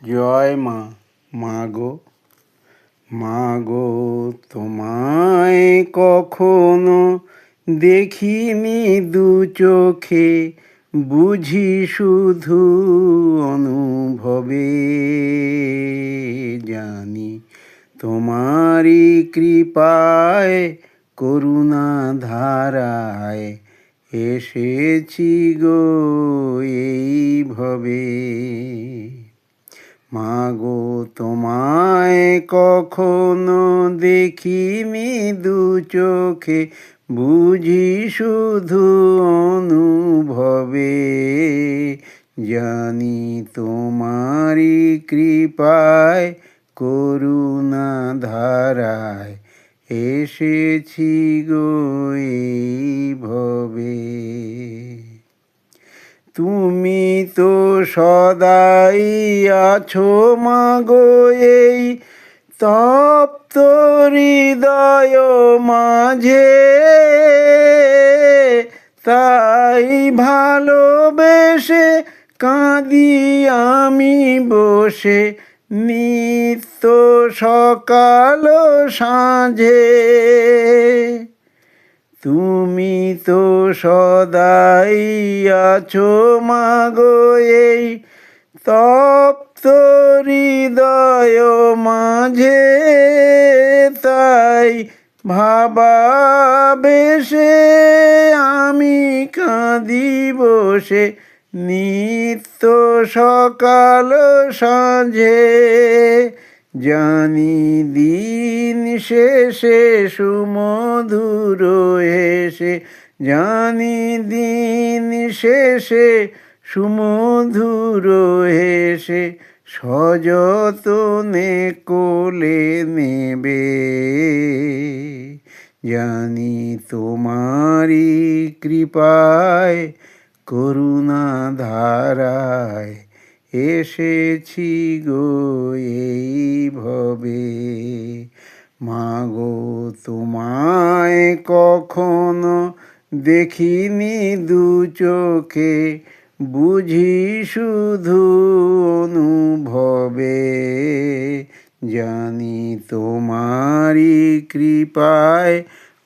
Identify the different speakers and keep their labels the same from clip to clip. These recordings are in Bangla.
Speaker 1: জয় মা। মা গো, মা গো, তোমায় কখনো দেখিনি দু চোখে, বুঝি শুধু অনুভবে। জানি তোমারই কৃপায় করুণা ধারায় এসেছি গো এই ভবে। মা গো, তোমায় কখনো দেখিনি দু চোখে, বুঝি শুধু অনুভবে। জানি তোমারই কৃপায় করুণা ধারায় এসেছি গো এই ভবে। তুমি তো সদাই আছো মা গো এই তপ্ত হৃদয় মাঝে, তাই ভালোবেসে কাঁদি আমি বসে নিত্য সকাল সাঁঝে। তুমি তো সদাই আছো মা গো এই তপ্ত হৃদয় মাঝে, তাই ভাবাবেশে আমি কাঁদি বসে নিত্য সকাল সাঁঝে। জানি দিন শেষে সুমধুর হেসে, জানি দিন শেষে সুমধুর হেসে সযতনে কোলে নেবে। জানি তোমারই কৃপায় করুণা ধারায় এসেছি গো এই ভবে। মা গো, তোমায় কখনো দেখিনি দু চোখে, বুঝি শুধু অনুভবে। জানি তোমারই কৃপায়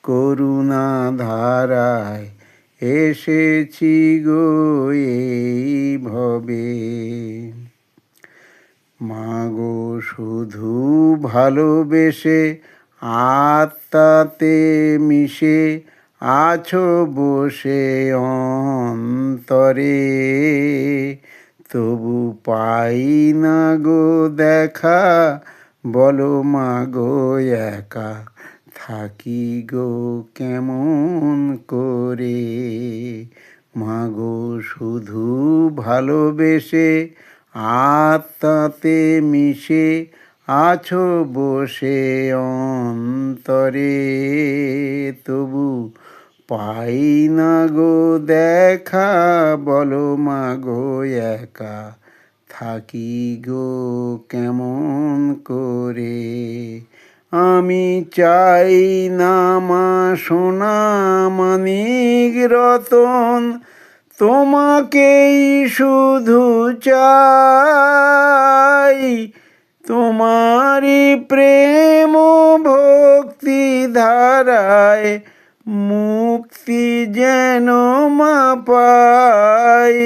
Speaker 1: করুণা ধারায় এসেছি গো এই ভবে। মা গো, শুধু ভালোবেসে আত্মাতে মিশে আছো বসে অন্তরে, তবু পাই না গো দেখা, বলো মা গো একা থাকি গো কেমন করে। মা গো, শুধু ভালোবেসে আত্মাতে মিশে আছো বসে অন্তরে, তবু পাই না গো দেখা, বলো মা গো একা থাকি গো কেমন করে। আমি চাই না মা সোনা মানিক রতন, তোমাকেই শুধু চাই। তোমারই প্রেম ভক্তি ধারায় মুক্তি যেন মা পাই।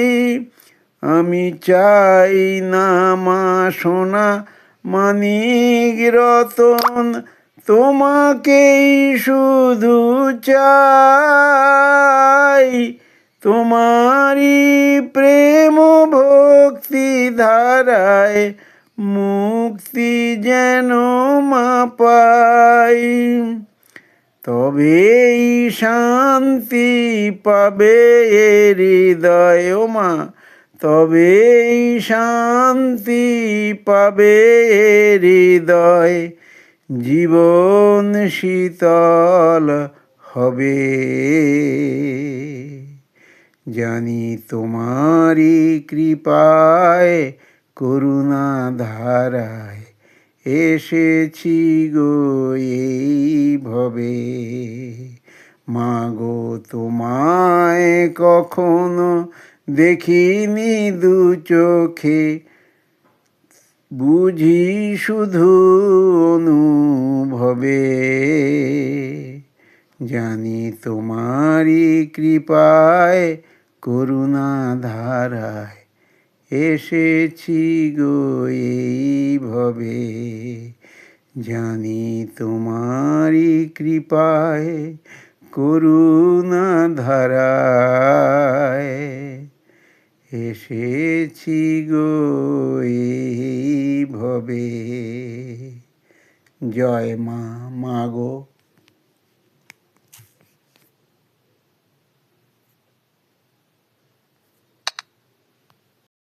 Speaker 1: আমি চাই না মা সোনা মানিক রতন, তোমাকেই শুধু চাই। তোমারই প্রেম ভক্তি ধারায় মুক্তি যেন মা পাই। তবেই শান্তি পাবে হৃদয় মা, তবেই শান্তি পাবে হৃদয়, জীবন শীতল হবে। জানি তোমারই কৃপায় করুণা ধারায় এসেছি গো এই ভবে। মা গো, তোমায় কখনো দেখিনি দু চোখে, বুঝি শুধু অনুভবে, জানি তোমারই কৃপায় করুণা ধারায় এসেছি গো এই ভবে। জানি তোমারই কৃপায় করুণা ধারায় এসেছি গো এই ভবে। জয় মা, মা গো।